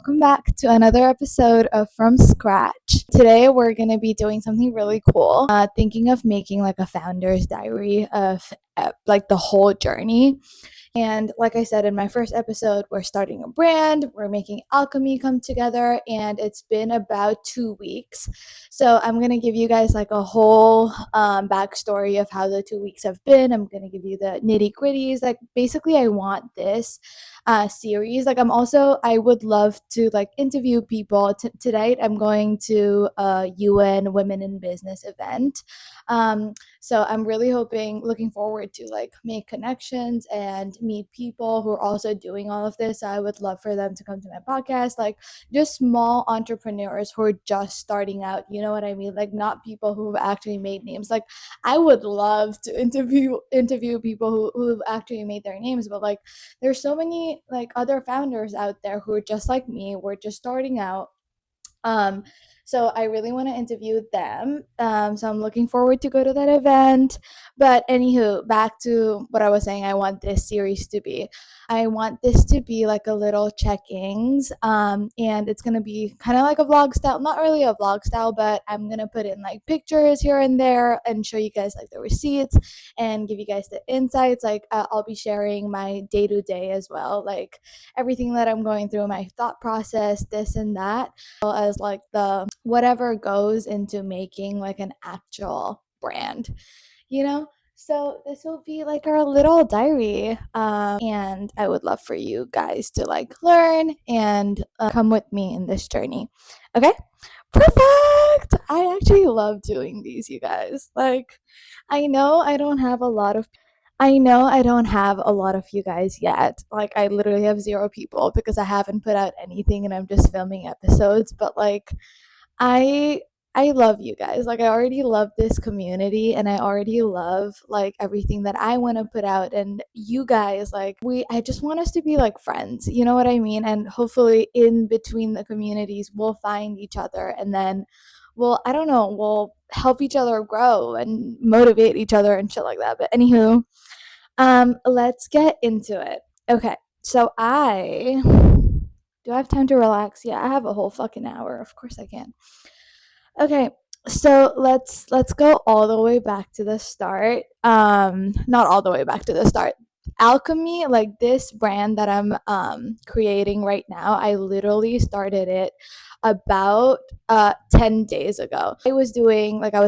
Welcome back to another episode of From Scratch. Today we're going to be doing something really cool. Thinking of making like a founder's diary of like the whole journey. And like I said in my first episode, we're starting a brand, we're making alchemy come together, and it's been about 2 weeks. So I'm going to give you guys like a whole backstory of how the 2 weeks have been. I'm going to give you the nitty gritties. Like basically, I want this series. Like I would love to like interview people. Tonight, I'm going to a UN Women in Business event. So I'm really looking forward to like make connections and meet people who are also doing all of this. So I would love for them to come to my podcast, like just small entrepreneurs who are just starting out. You know what I mean? Like not people who have actually made names. Like I would love to interview people who've actually made their names, but like there's so many like other founders out there who are just like me. We're just starting out. um, so I really want to interview them. So I'm looking forward to go to that event. But anywho, back to what I was saying. I want this series to be. I want this to be like a little check-ins. And it's gonna be kind of like a vlog style. Not really a vlog style, but I'm gonna put in like pictures here and there and show you guys like the receipts and give you guys the insights. Like I'll be sharing my day to day as well, like everything that I'm going through, my thought process, this and that as like the whatever goes into making like an actual brand, you know? So this will be like our little diary. And I would love for you guys to like learn and come with me in this journey. Okay? Perfect. I actually love doing these, you guys. Like, I know I don't have a lot of I know I don't have a lot of you guys yet. Like I literally have zero people because I haven't put out anything and I'm just filming episodes, but like I I love you guys. Like I already love this community and I already love like everything that I want to put out, and you guys like we I just want us to be like friends. You know what I mean? And hopefully in between the communities we'll find each other, and then I don't know, we'll help each other grow and motivate each other and shit like that. But anywho, let's get into it. Okay. So I do I have time to relax? Yeah, I have a whole fucking hour. Of course I can. Okay, so let's go all the way back to the start. Not all the way back to the start. Alchemy, like this brand that I'm creating right now, I literally started it about 10 days ago. I was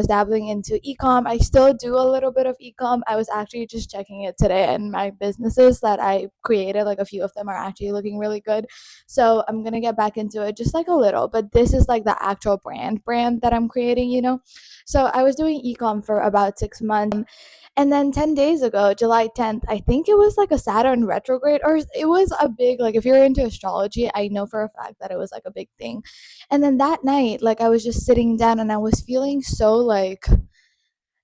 dabbling into ecom. I still do a little bit of ecom. I was actually just checking it today, and my businesses that I created, like a few of them are actually looking really good. So I'm gonna get back into it just like a little, but this is like the actual brand that I'm creating, you know? So I was doing ecom for about 6 months. And then 10 days ago, July 10th, I think it was like a Saturn retrograde, or it was a big, like, if you're into astrology, I know for a fact that it was like a big thing. And then that night, like, I was just sitting down and I was feeling so like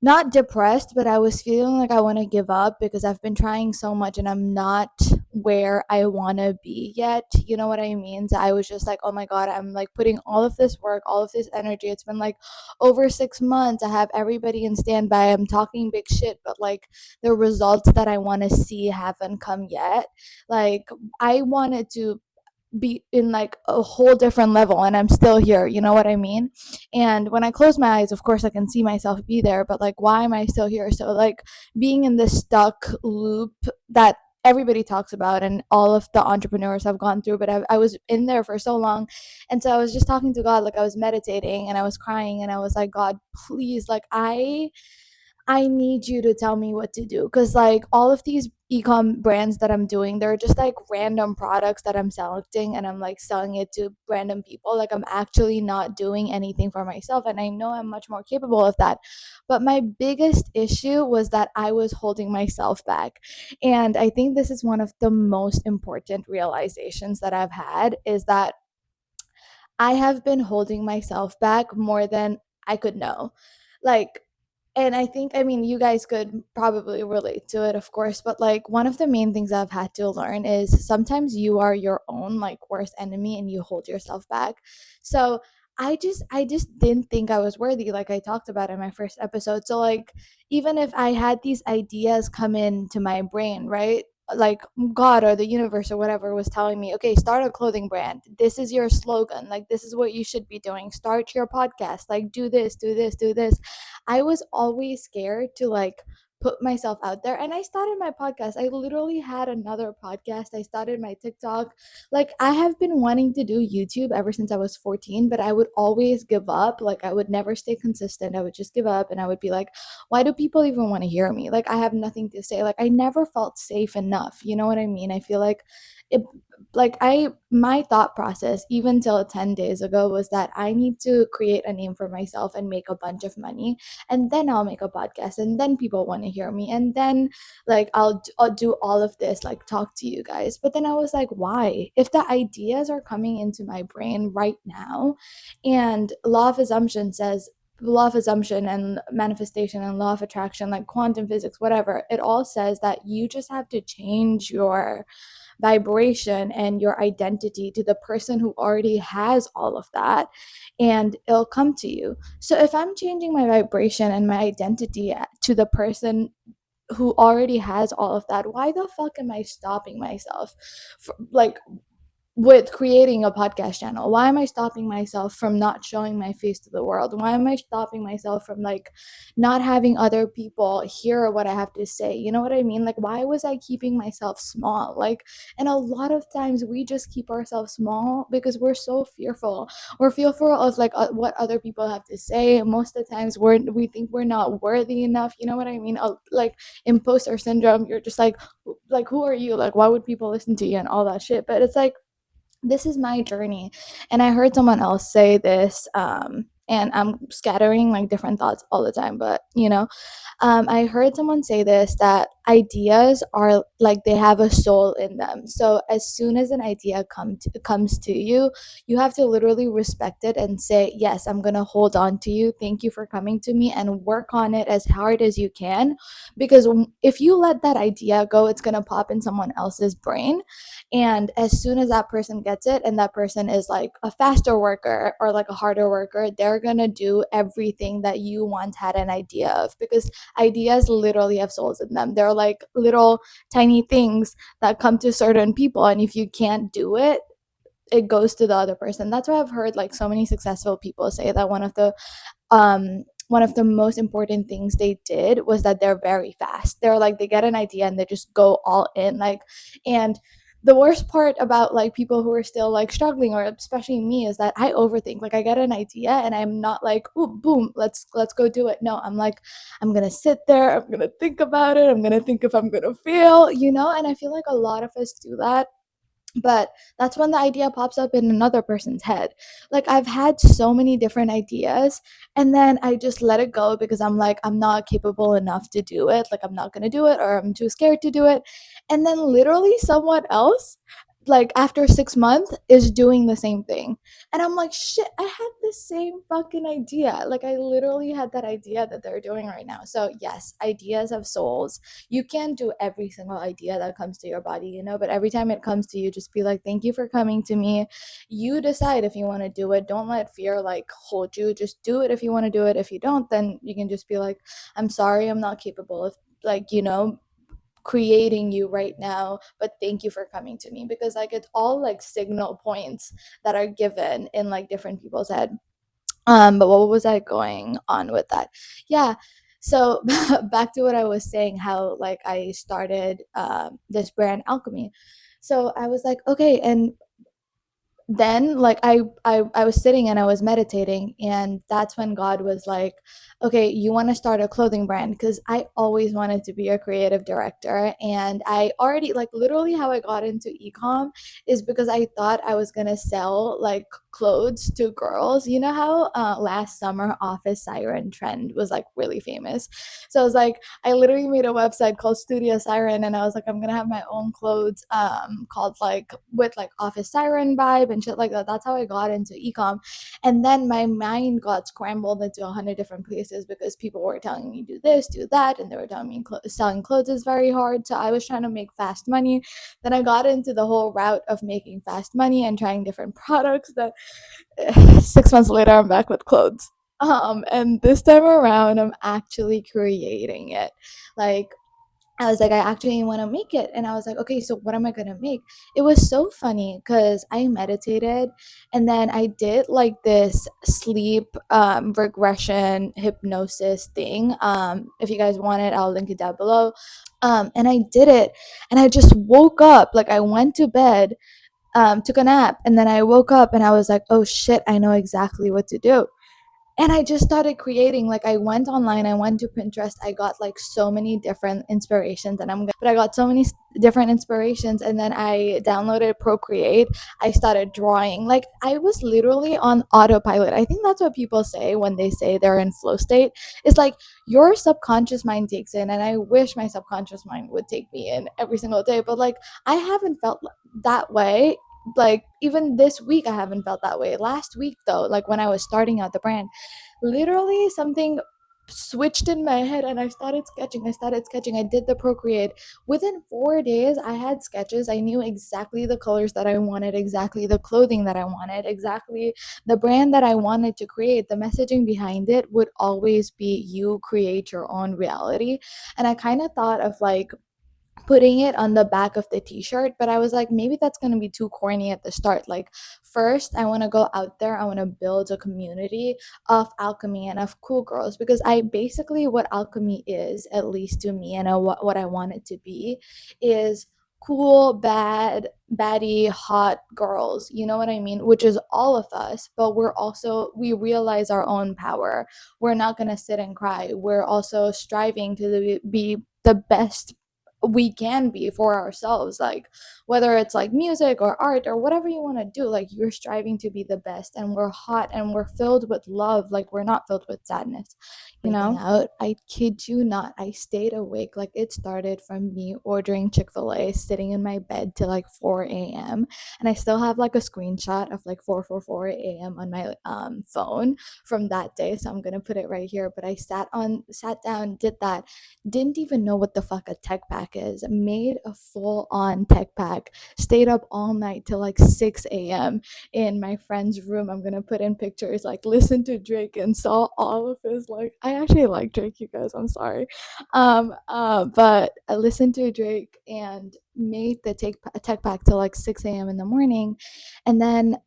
not depressed, but I was feeling like I want to give up because I've been trying so much and I'm not where I want to be yet. You know what I mean? So I was just like, oh my God, I'm like putting all of this work, all of this energy. It's been like over 6 months. I have everybody in standby. I'm talking big shit, but like the results that I want to see haven't come yet. Like I wanted to be in like a whole different level and I'm still here, you know what I mean? And when I close my eyes, of course I can see myself be there, but like why am I still here? So like being in this stuck loop that everybody talks about and all of the entrepreneurs have gone through, but I was in there for so long. And so I was just talking to God, like I was meditating and I was crying and I was like, God, please, like I need you to tell me what to do, because like all of these ecom brands that I'm doing, they're just like random products that I'm selecting and I'm like selling it to random people. Like I'm actually not doing anything for myself, and I know I'm much more capable of that. But my biggest issue was that I was holding myself back. And I think this is one of the most important realizations that I've had, is that I have been holding myself back more than I could know. Like, and I think, I mean, you guys could probably relate to it, of course, but like one of the main things I've had to learn is sometimes you are your own like worst enemy and you hold yourself back. So I just didn't think I was worthy, like I talked about in my first episode. So like even if I had these ideas come into my brain, right? like God or the universe or whatever was telling me, okay, start a clothing brand. This is your slogan. Like, this is what you should be doing. Start your podcast. Like, do this, do this, do this. I was always scared to like put myself out there. And I started my podcast. I literally had another podcast. I started my TikTok. Like, I have been wanting to do YouTube ever since I was 14, but I would always give up. Like, I would never stay consistent. I would just give up and I would be like, why do people even want to hear me? Like, I have nothing to say. Like, I never felt safe enough. You know what I mean? I feel like it, like, my thought process, even till 10 days ago, was that I need to create a name for myself and make a bunch of money. And then I'll make a podcast and then people want to hear me. And then, like, I'll do all of this, like, talk to you guys. But then I was like, why? If the ideas are coming into my brain right now, and law of assumption and manifestation and law of attraction, like quantum physics, whatever, it all says that you just have to change your vibration and your identity to the person who already has all of that, and it'll come to you. So if I'm changing my vibration and my identity to the person who already has all of that, why the fuck am I stopping myself like with creating a podcast channel? Why am I stopping myself from not showing my face to the world? Why am I stopping myself from like not having other people hear what I have to say? You know what I mean? Like, why was I keeping myself small? Like, and a lot of times we just keep ourselves small because we're so fearful. We're fearful of like what other people have to say. Most of the times we think we're not worthy enough. You know what I mean? Like, imposter syndrome. You're just like, who are you? Like, why would people listen to you and all that shit? But it's like, this is my journey. And I heard someone else say this, and I'm scattering like different thoughts all the time, but I heard someone say this, that ideas are like they have a soul in them. So as soon as an idea comes to you, you have to literally respect it and say, yes, I'm going to hold on to you. Thank you for coming to me, and work on it as hard as you can. Because if you let that idea go, it's going to pop in someone else's brain. And as soon as that person gets it, and that person is like a faster worker or like a harder worker, they're going to do everything that you once had an idea of, because ideas literally have souls in them. They're like little tiny things that come to certain people, and if you can't do it, it goes to the other person. That's why I've heard like so many successful people say that one of the most important things they did was that they're very fast. They're like, they get an idea and they just go all in. Like, and the worst part about like people who are still like struggling, or especially me, is that I overthink. Like, I get an idea and I'm not like, oh, boom, let's go do it. No, I'm like, I'm gonna sit there, I'm gonna think about it, I'm gonna think if I'm gonna fail, and I feel like a lot of us do that. But that's when the idea pops up in another person's head. Like, I've had so many different ideas, and then I just let it go because I'm like, I'm not capable enough to do it. Like, I'm not going to do it, or I'm too scared to do it. And then literally someone else, like after 6 months, is doing the same thing. And I'm like, shit, I had the same fucking idea. Like, I literally had that idea that they're doing right now. So yes, ideas have souls. You can't do every single idea that comes to your body, but every time it comes to you, just be like, thank you for coming to me. You decide if you want to do it. Don't let fear like hold you. Just do it if you want to do it. If you don't, then you can just be like, I'm sorry, I'm not capable of, like, creating you right now, but thank you for coming to me. Because like, it's all like signal points that are given in like different people's head. But what was I going on with that? Yeah. So back to what I was saying, how like I started this brand Alchemy. So I was like, okay, and then like I was sitting and I was meditating, and that's when God was like, okay, you want to start a clothing brand? Because I always wanted to be a creative director, and I already, like, literally how I got into ecom is because I thought I was gonna sell like clothes to girls. You know how last summer office siren trend was like really famous? So I was like, I literally made a website called Studio Siren, and I was like, I'm gonna have my own clothes called like with like office siren vibe and shit like that. That's how I got into ecom. And then my mind got scrambled into 100 different places because people were telling me do this, do that, and they were telling me selling clothes is very hard. So I was trying to make fast money. Then I got into the whole route of making fast money and trying different products. That 6 months later, I'm back with clothes. And this time around, I'm actually creating it. Like, I was like, I actually want to make it. And I was like, okay, so what am I going to make? It was so funny because I meditated and then I did like this sleep regression hypnosis thing. If you guys want it, I'll link it down below. And I did it and I just woke up, like I went to bed, took a nap, and then I woke up and I was like, oh shit, I know exactly what to do. And I just started creating. Like I went online, I went to Pinterest, I got like so many different inspirations, and but I got so many different inspirations, and then I downloaded Procreate. I started drawing. Like I was literally on autopilot. I think that's what people say when they say they're in flow state. It's like your subconscious mind takes in, and I wish my subconscious mind would take me in every single day, but like I haven't felt that way. Like even this week I haven't felt that way. Last week though, like when I was starting out the brand, literally something switched in my head and I started sketching. I did the Procreate. Within 4 days I had sketches. I knew exactly the colors that I wanted, exactly the clothing that I wanted, exactly the brand that I wanted to create. The messaging behind it would always be you create your own reality. And I kind of thought of like putting it on the back of the t-shirt, but I was like, maybe that's going to be too corny at the start. Like first I want to go out there, I want to build a community of alchemy and of cool girls, because I basically, what alchemy is, at least to me, and what I want it to be, is cool, baddie, hot girls, you know what I mean, which is all of us, but we realize our own power. We're not going to sit and cry. We're also striving to be the best we can be for ourselves, like whether it's like music or art or whatever you want to do, like you're striving to be the best, and we're hot and we're filled with love, like we're not filled with sadness, you know. Out, I kid you not, I stayed awake. Like it started from me ordering Chick-fil-A, sitting in my bed till like 4 a.m, and I still have like a screenshot of like 4:44 a.m on my phone from that day, so I'm gonna put it right here. But I sat down, did that, didn't even know what the fuck a tech pack is, made a full on tech pack, stayed up all night till like 6 a.m. in my friend's room. I'm gonna put in pictures, like listen to Drake and saw all of his, like I actually like Drake, you guys, I'm sorry. But I listened to Drake and made the tech pack till like 6 a.m. in the morning, and then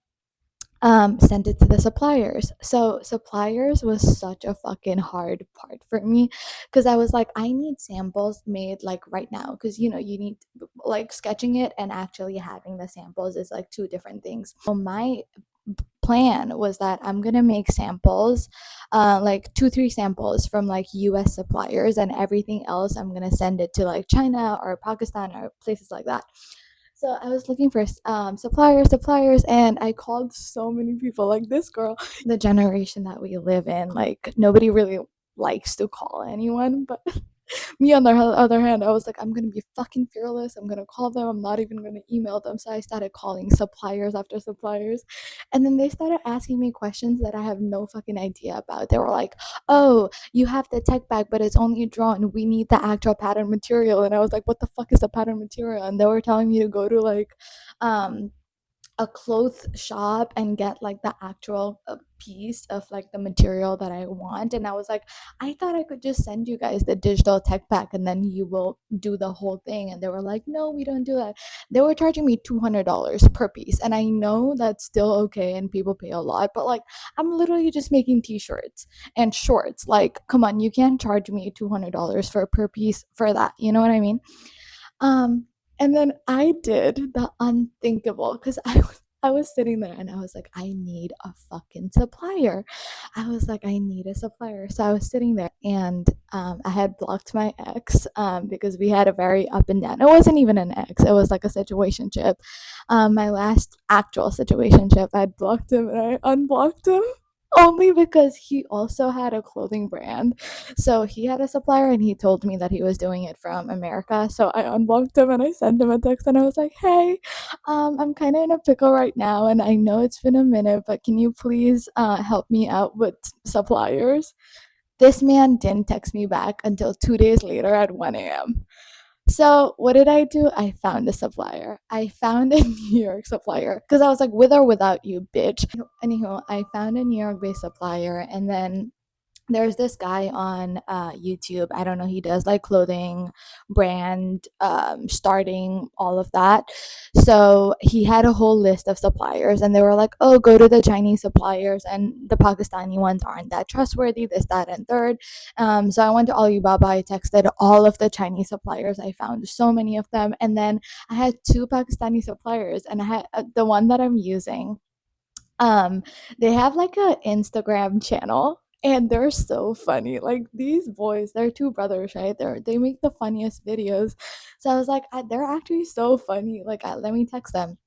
sent it to the suppliers. So suppliers was such a fucking hard part for me, because I was like, I need samples made like right now, because you know you need, like sketching it and actually having the samples is like two different things. So my plan was that I'm gonna make samples, like 2-3 samples from like US suppliers, and everything else I'm gonna send it to like China or Pakistan or places like that. So I was looking for suppliers, and I called so many people. Like this girl, the generation that we live in, like nobody really likes to call anyone, but me on the other hand, I was like, I'm gonna be fucking fearless. I'm gonna call them. I'm not even gonna email them. So I started calling suppliers after suppliers, and then they started asking me questions that I have no fucking idea about. They were like, "Oh, you have the tech bag, but it's only drawn. We need the actual pattern material." And I was like, "What the fuck is the pattern material?" And they were telling me to go to like, um a clothes shop and get like the actual piece of like the material that I want. And I was like, I thought I could just send you guys the digital tech pack and then you will do the whole thing. And they were like, no, we don't do that. They were charging me $200 per piece. And I know that's still okay and people pay a lot, but like I'm literally just making t-shirts and shorts. Like, come on, you can't charge me $200 for per piece for that. You know what I mean? Um, and then I did the unthinkable, because I was sitting there and I was like, I need a fucking supplier. I was like, I need a supplier. So I was sitting there and I had blocked my ex, because we had a very up and down. It wasn't even an ex. It was like a situationship. My last actual situationship, I blocked him and I unblocked him. Only because he also had a clothing brand. So he had a supplier and he told me that he was doing it from America. So I unblocked him and I sent him a text and I was like, hey, I'm kind of in a pickle right now and I know it's been a minute, but can you please help me out with suppliers? This man didn't text me back until 2 days later at 1 a.m. So what did I do? I found a supplier. I found a New York supplier because I was like, with or without you, bitch. Anywho, I found a New York based supplier, and then there's this guy on YouTube. I don't know, he does like clothing brand starting, all of that. So he had a whole list of suppliers, and they were like, oh, go to the Chinese suppliers, and the Pakistani ones aren't that trustworthy, this, that, and third. So I went to Alibaba, I texted all of the Chinese suppliers, I found so many of them, and then I had two Pakistani suppliers, and I had the one that I'm using, um, they have like a Instagram channel, and they're so funny. Like these boys, they're two brothers, right? They make the funniest videos. So I was like, they're actually so funny. Like, let me text them.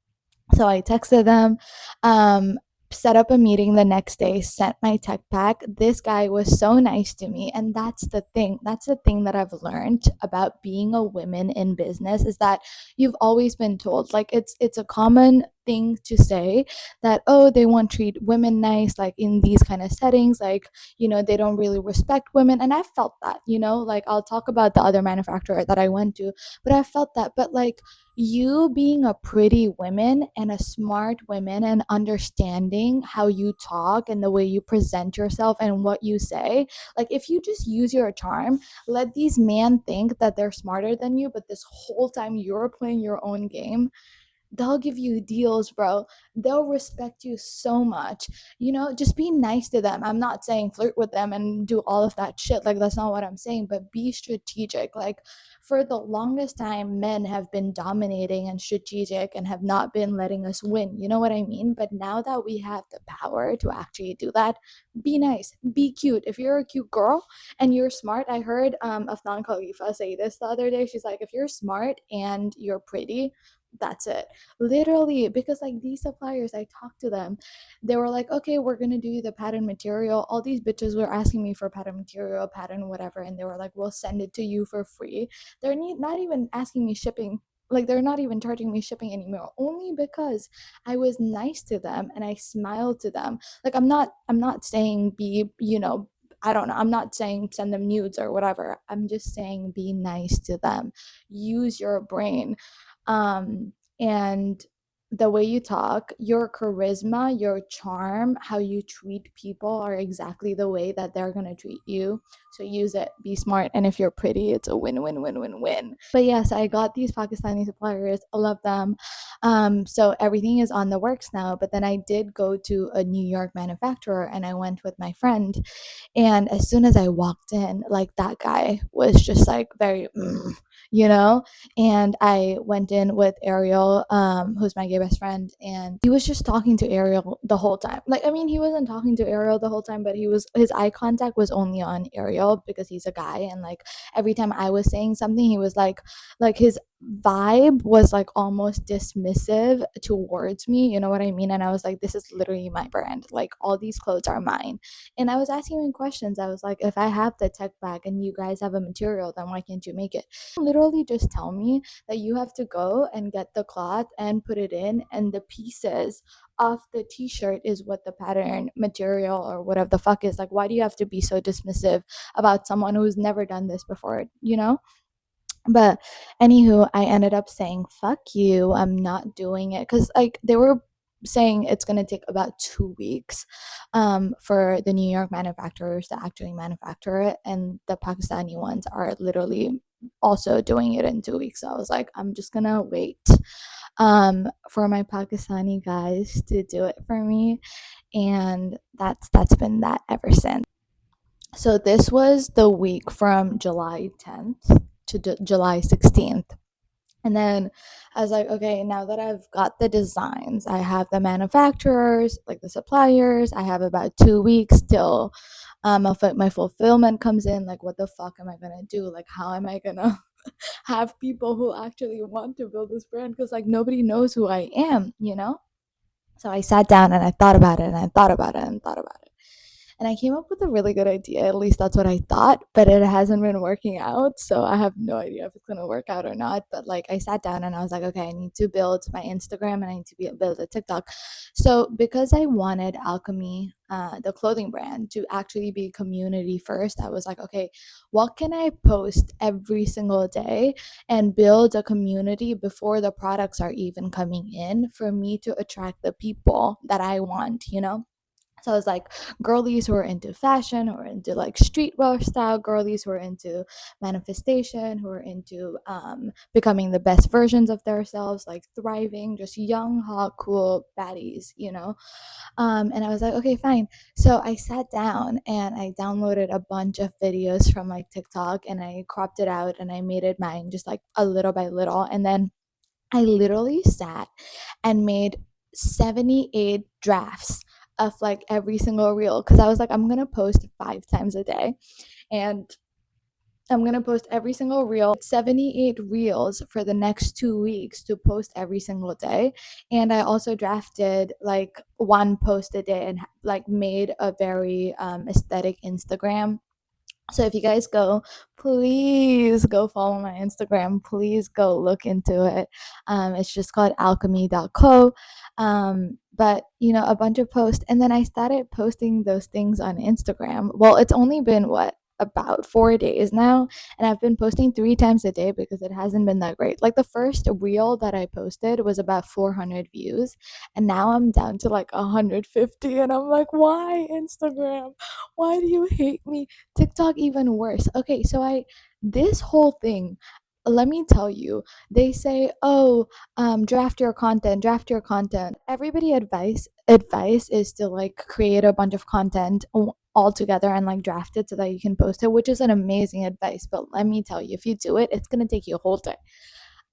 So I texted them, um, set up a meeting the next day, sent my tech pack. This guy was so nice to me. And that's the thing. That's the thing that I've learned about being a woman in business, is that you've always been told, like it's a common thing to say that, oh, they won't treat women nice, like in these kind of settings, like, they don't really respect women. And I felt that, like I'll talk about the other manufacturer that I went to, but I felt that. But like, you being a pretty woman and a smart woman and understanding how you talk and the way you present yourself and what you say, like if you just use your charm, let these men think that they're smarter than you, but this whole time you're playing your own game, they'll give you deals, bro. They'll respect you so much. Just be nice to them. I'm not saying flirt with them and do all of that shit. Like, that's not what I'm saying, but be strategic. Like, for the longest time, men have been dominating and strategic and have not been letting us win. You know what I mean? But now that we have the power to actually do that, be nice, be cute. If you're a cute girl and you're smart, I heard Afnan Khalifa say this the other day. She's like, if you're smart and you're pretty, that's it. Literally, because like these suppliers, I talked to them, they were like, okay, we're gonna do the pattern material. All these bitches were asking me for pattern material, pattern whatever, and they were like, we'll send it to you for free. They're not even asking me shipping. Like, they're not even charging me shipping anymore, only because I was nice to them and I smiled to them. Like, I'm not saying be, I don't know, I'm not saying send them nudes or whatever. I'm just saying be nice to them. Use your brain. And the way you talk, your charisma, your charm, how you treat people are exactly the way that they're going to treat you. So use it, be smart, and if you're pretty, it's a win win win win win. But yes, I got these Pakistani suppliers. I love them. So everything is on the works now, but then I did go to a New York manufacturer, and I went with my friend, and as soon as I walked in, like that guy was just like very you know and I went in with Ariel, who's my gay best friend, and he was just talking to Ariel the whole time. Like, I mean, he wasn't talking to Ariel the whole time, but his eye contact was only on Ariel because he's a guy, and like every time I was saying something, he was like his vibe was like almost dismissive towards me, you know what I mean? And I was like, this is literally my brand. Like, all these clothes are mine. And I was asking him questions. I was like, if I have the tech bag and you guys have a material, then why can't you make it? Literally just tell me that you have to go and get the cloth and put it in, and the pieces of the t-shirt is what the pattern material or whatever the fuck is. Like, why do you have to be so dismissive about someone who's never done this before? But anywho, I ended up saying, fuck you, I'm not doing it. Because like they were saying it's going to take about 2 weeks for the New York manufacturers to actually manufacture it. And the Pakistani ones are literally also doing it in 2 weeks. So I was like, I'm just going to wait for my Pakistani guys to do it for me. And that's been that ever since. So this was the week from July 10th to July 16th. And then I was like, okay, now that I've got the designs, I have the manufacturers, like the suppliers, I have about 2 weeks till my fulfillment comes in. Like, what the fuck am I gonna do? Like, how am I gonna have people who actually want to build this brand? Because like nobody knows who I am. So I sat down and I thought about it and I thought about it and thought about it. And I came up with a really good idea. At least that's what I thought, but it hasn't been working out. So I have no idea if it's going to work out or not. But like, I sat down and I was like, okay, I need to build my Instagram and I need to build a TikTok. So because I wanted Alchemy, the clothing brand, to actually be community first, I was like, okay, what can I post every single day and build a community before the products are even coming in for me to attract the people that I want? So I was like girlies who are into fashion, who are into like streetwear style, girlies who are into manifestation, who are into becoming the best versions of themselves, like thriving, just young, hot, cool baddies. And I was like, okay, fine. So I sat down and I downloaded a bunch of videos from like TikTok and I cropped it out and I made it mine just like a little by little. And then I literally sat and made 78 drafts of like every single reel because I was like, I'm gonna post 5 times a day and I'm gonna post every single reel, 78 reels for the next 2 weeks to post every single day. And I also drafted like one post a day and like made a very aesthetic Instagram. So if you guys go, please go follow my Instagram. Please go look into it. It's just called alchemy.co. But a bunch of posts. And then I started posting those things on Instagram. Well, it's only been about 4 days now, and I've been posting 3 times a day because it hasn't been that great. Like the first reel that I posted was about 400 views, and now I'm down to like 150, and I'm like, why Instagram? Why do you hate me? TikTok even worse. Okay, so this whole thing, let me tell you, they say, oh, draft your content. Everybody advice is to like create a bunch of content all together and like draft it so that you can post it, which is an amazing advice. But let me tell you, if you do it, it's gonna take you a whole day.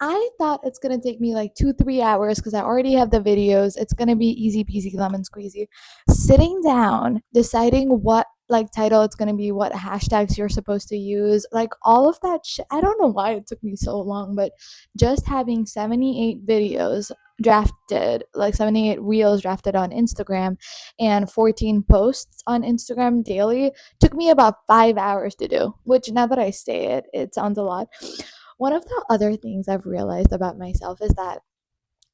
I thought it's gonna take me like 2, 3 hours because I already have the videos. It's gonna be easy peasy lemon squeezy. Sitting down, deciding what like title it's gonna be, what hashtags you're supposed to use, like all of that shit. I don't know why it took me so long, but just having 78 videos drafted, like 78 reels drafted on Instagram and 14 posts on Instagram daily took me about 5 hours to do, which now that I say it, it sounds a lot. One of the other things I've realized about myself is that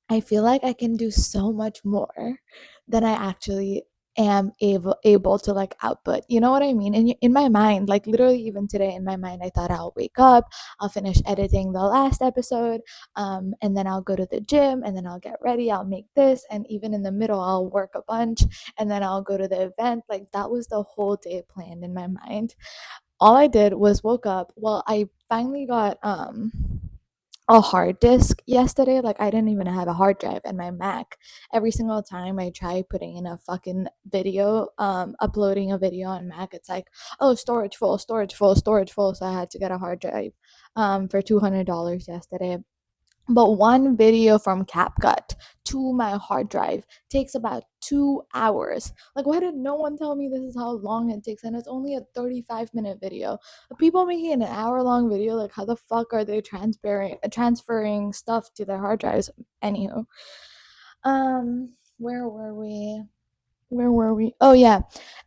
I feel like I can do so much more than I actually am able to like output. You know what I mean? In my mind, like literally even today in my mind, I thought I'll wake up, I'll finish editing the last episode, and then I'll go to the gym, and then I'll get ready, I'll make this, and even in the middle, I'll work a bunch, and then I'll go to the event. Like that was the whole day planned in my mind. All I did was woke up. Well, I finally got a hard disk yesterday. Like I didn't even have a hard drive in my Mac. Every single time I try putting in a fucking video, uploading a video on Mac, it's like, oh, storage full, storage full, storage full. So I had to get a hard drive for $200 yesterday. But one video from CapCut to my hard drive takes about 2 hours. Like, why did no one tell me this is how long it takes? And it's only a 35-minute video. People making an hour-long video, like, how the fuck are they transferring stuff to their hard drives? Anywho, where were we? Where were we? Oh yeah.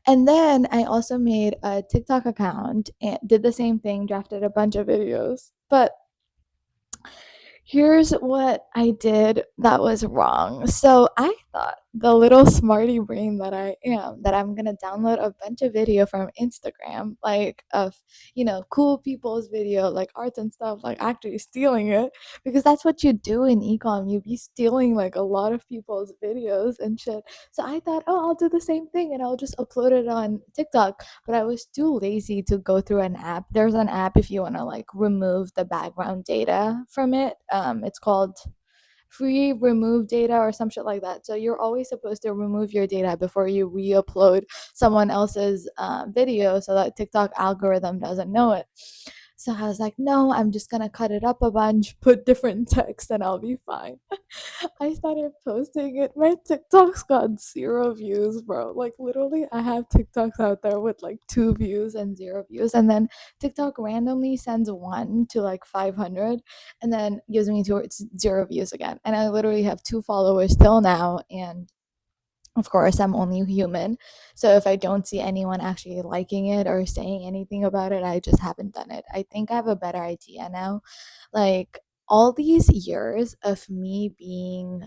And then I also made a TikTok account and did the same thing, drafted a bunch of videos. But here's what I did that was wrong. So I thought, the little smarty brain that I am, that I'm gonna download a bunch of video from Instagram, like of, cool people's video, like arts and stuff, like actually stealing it, because that's what you do in ecom. You be stealing like a lot of people's videos and shit. So I thought, oh, I'll do the same thing and I'll just upload it on TikTok. But I was too lazy to go through an app. There's an app if you want to like remove the background data from it. It's called free remove data or some shit like that. So you're always supposed to remove your data before you re-upload someone else's video so that TikTok algorithm doesn't know it. So I was like, no, I'm just gonna cut it up a bunch, put different text, and I'll be fine. I started posting it. My TikToks got 0 views, bro. Like literally, I have TikToks out there with like 2 views and 0 views, and then TikTok randomly sends one to like 500, and then gives me 0 views again. And I literally have 2 followers till now, and of course, I'm only human. So if I don't see anyone actually liking it or saying anything about it, I just haven't done it. I think I have a better idea now. Like all these years of me being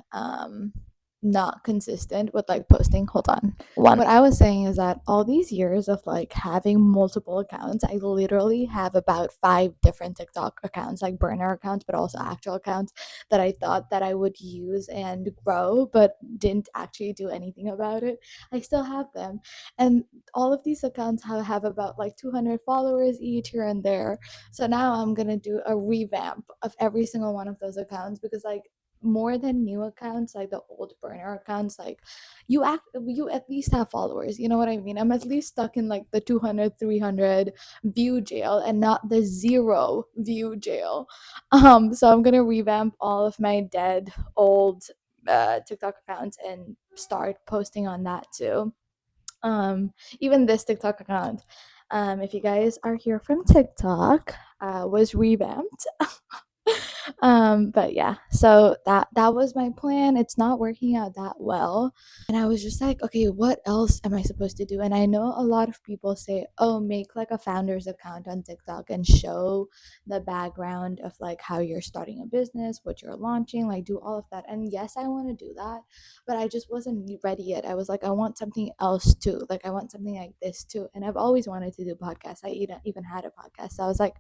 not consistent with like posting. Hold on. One. What I was saying is that all these years of like having multiple accounts, I literally have about 5 different TikTok accounts, like burner accounts, but also actual accounts that I thought that I would use and grow, but didn't actually do anything about it. I still have them. And all of these accounts have about like 200 followers each here and there. So now I'm going to do a revamp of every single one of those accounts because like more than new accounts, like the old burner accounts, like you at least have followers, you know what I mean? I'm at least stuck in like the 200, 300 view jail and not the 0 view jail. So I'm gonna revamp all of my dead old TikTok accounts and start posting on that too. Even this TikTok account, if you guys are here from TikTok, was revamped. But yeah, so that was my plan. It's not working out that well, and I was just like, okay, what else am I supposed to do? And I know a lot of people say, oh, make like a founder's account on TikTok and show the background of like how you're starting a business, what you're launching, like do all of that. And yes, I want to do that, but I just wasn't ready yet. I was like, I want something else too, like I want something like this too. And I've always wanted to do podcasts. I even had a podcast, so I was like,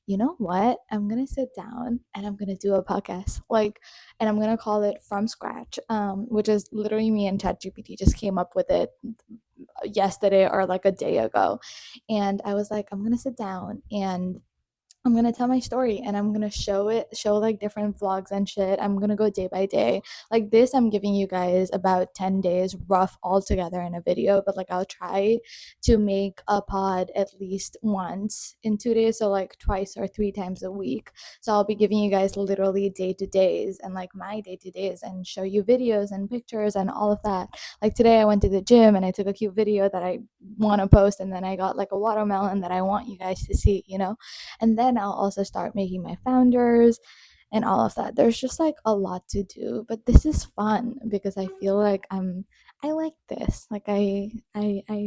you know what? I'm gonna sit down and I'm gonna do a podcast, like, and I'm gonna call it From Scratch, which is literally me and ChatGPT just came up with it yesterday or like a day ago, and I was like, I'm gonna sit down and I'm gonna tell my story and I'm gonna show like different vlogs and shit. I'm gonna go day by day. Like this, I'm giving you guys about 10 days rough all together in a video, but like I'll try to make a pod at least once in 2 days, so like twice or 3 times a week. So I'll be giving you guys literally day to days and like my day to days and show you videos and pictures and all of that. Like today I went to the gym and I took a cute video that I want to post, and then I got like a watermelon that I want you guys to see, you know? And then I'll also start making my founders and all of that. There's just like a lot to do, but this is fun because I feel like I like this. Like I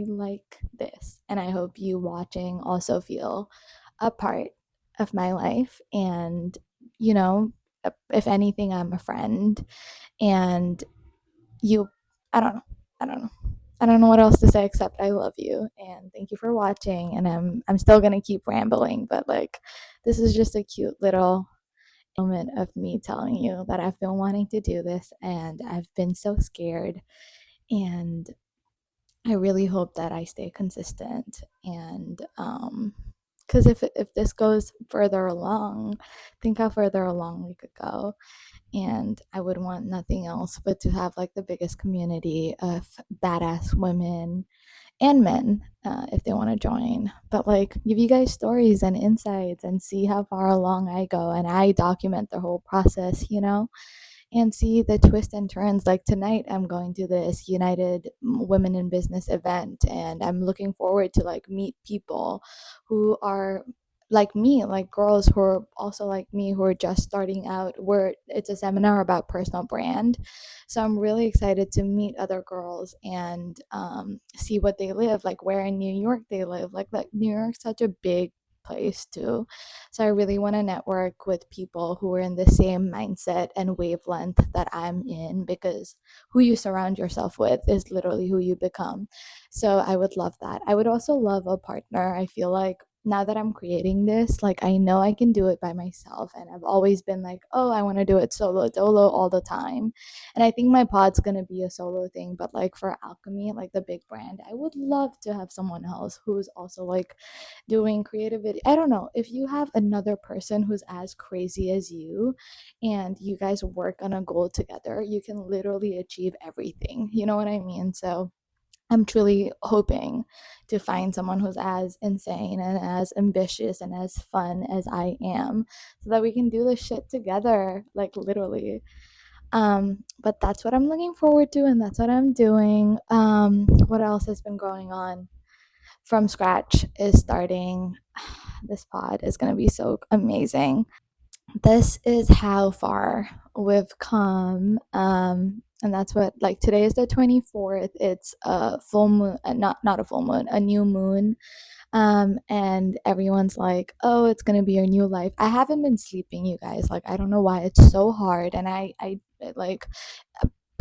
like this, and I hope you watching also feel a part of my life. And you know, if anything, I'm a friend, and you I don't know. I don't know. I don't know what else to say except I love you and thank you for watching, and I'm still going to keep rambling, but like this is just a cute little moment of me telling you that I've been wanting to do this and I've been so scared, and I really hope that I stay consistent. And because if this goes further along, think how further along we could go. And I would want nothing else but to have like the biggest community of badass women and men, if they want to join, but like give you guys stories and insights and see how far along I go, and I document the whole process, you know, and see the twists and turns. Like tonight I'm going to this United Women in Business event, and I'm looking forward to like meet people who are like me, like girls who are also like me, who are just starting out, where it's a seminar about personal brand. So I'm really excited to meet other girls and see what they live like, where in New York they live, like New York's such a big place too. So I really want to network with people who are in the same mindset and wavelength that I'm in, because who you surround yourself with is literally who you become. So I would love that. I would also love a partner. I feel like now that I'm creating this, like I know I can do it by myself. And I've always been like, oh, I want to do it solo dolo all the time. And I think my pod's going to be a solo thing. But like for Alchemy, like the big brand, I would love to have someone else who's also like doing creativity. I don't know, if you have another person who's as crazy as you and you guys work on a goal together, you can literally achieve everything. You know what I mean? So I'm truly hoping to find someone who's as insane and as ambitious and as fun as I am, so that we can do this shit together, like literally. But that's what I'm looking forward to, and that's what I'm doing. What else has been going on? From Scratch is starting. This pod is going to be so amazing. This is how far we've come. And that's what, like, today is the 24th. It's a full moon, not a full moon, a new moon. And everyone's like, oh, it's gonna be your new life. I haven't been sleeping, you guys. Like, I don't know why it's so hard. And I like,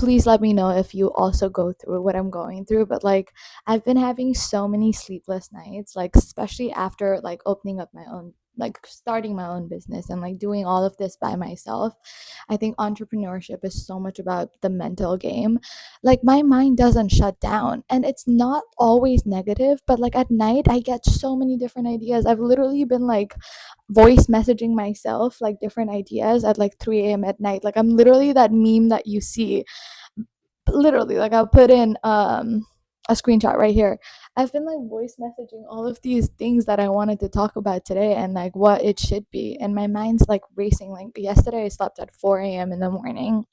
please let me know if you also go through what I'm going through. But like, I've been having so many sleepless nights, like especially after like opening up my own, like starting my own business and like doing all of this by myself. I think entrepreneurship is so much about the mental game. Like my mind doesn't shut down, and it's not always negative, but like at night I get so many different ideas. I've literally been like voice messaging myself like different ideas at like 3 a.m. at night. Like I'm literally that meme that you see. Literally, like I'll put in a screenshot right here. I've been like voice messaging all of these things that I wanted to talk about today and like what it should be. And my mind's like racing. Like yesterday I slept at 4 a.m. in the morning.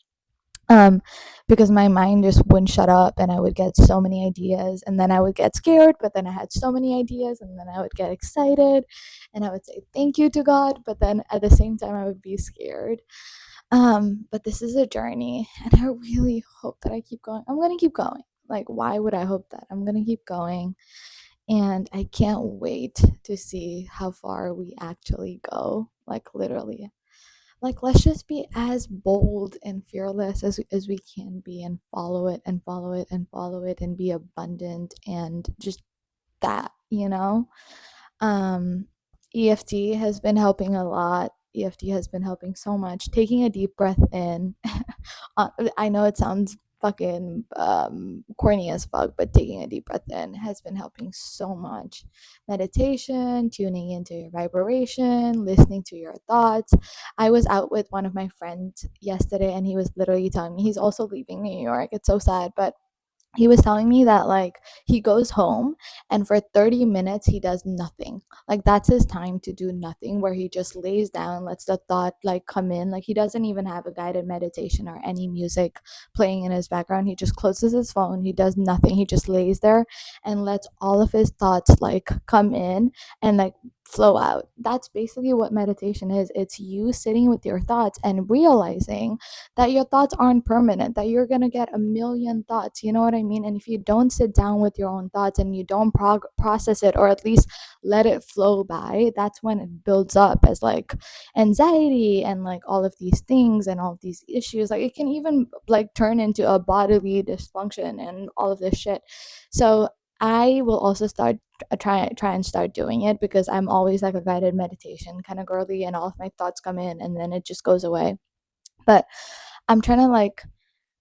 Um, because my mind just wouldn't shut up and I would get so many ideas and then I would get scared, but then I had so many ideas and then I would get excited and I would say thank you to God, but then at the same time I would be scared. But this is a journey and I really hope that I keep going. I'm going to keep going. Like, why would I hope that? I'm going to keep going. And I can't wait to see how far we actually go. Like, literally. Like, let's just be as bold and fearless as we can be and follow it and follow it and follow it and be abundant and just that, you know? Um, EFT has been helping a lot. EFT has been helping so much. Taking a deep breath in. I know it sounds fucking corny as fuck, but taking a deep breath in has been helping so much. Meditation, tuning into your vibration, listening to your thoughts. I was out with one of my friends yesterday and he was literally telling me he's also leaving New York. It's so sad, but he was telling me that like he goes home and for 30 minutes he does nothing. Like that's his time to do nothing, where he just lays down, lets the thought like come in. Like he doesn't even have a guided meditation or any music playing in his background. He just closes his phone, he does nothing, he just lays there and lets all of his thoughts like come in and like flow out. That's basically what meditation is. It's you sitting with your thoughts and realizing that your thoughts aren't permanent, that you're going to get a million thoughts. You know what I mean? And if you don't sit down with your own thoughts and you don't process it, or at least let it flow by, that's when it builds up as like anxiety and like all of these things and all of these issues. Like it can even like turn into a bodily dysfunction and all of this shit. So I will also start try and start doing it, because I'm always like a guided meditation kind of girly and all of my thoughts come in and then it just goes away. But I'm trying to like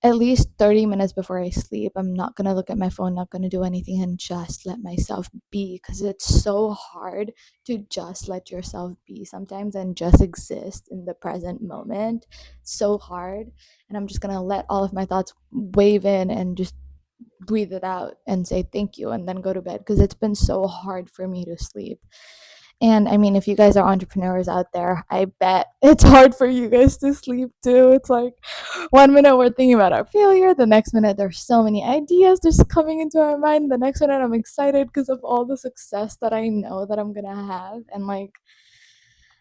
at least 30 minutes before I sleep, I'm not going to look at my phone, not going to do anything, and just let myself be, because it's so hard to just let yourself be sometimes and just exist in the present moment. So hard. And I'm just going to let all of my thoughts wave in and just breathe it out and say thank you and then go to bed, because it's been so hard for me to sleep. And I mean, if you guys are entrepreneurs out there, I bet it's hard for you guys to sleep too. It's like 1 minute we're thinking about our failure, the next minute there's so many ideas just coming into our mind, the next minute I'm excited because of all the success that I know that I'm gonna have. And like,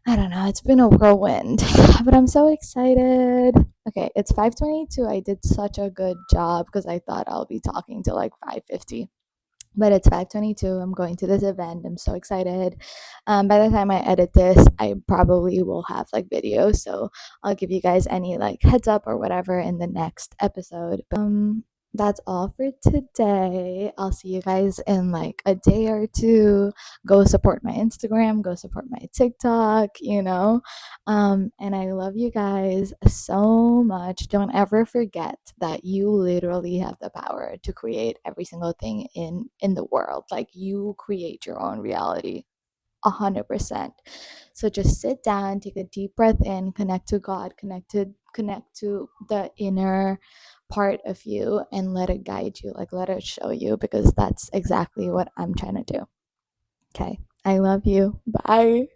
I don't know, it's been a whirlwind, but I'm so excited. Okay, it's 5:22. I did such a good job because I thought I'll be talking till like 5:50. But it's 5:22. I'm going to this event. I'm so excited. By the time I edit this, I probably will have like videos, so I'll give you guys any like heads up or whatever in the next episode. But, that's all for today. I'll see you guys in like a day or two. Go support my Instagram, go support my TikTok, you know. And I love you guys so much. Don't ever forget that you literally have the power to create every single thing in the world. Like you create your own reality. 100%. So just sit down, take a deep breath in, connect to God, connect to the inner part of you and let it guide you, like let it show you, because that's exactly what I'm trying to do. Okay. I love you. Bye.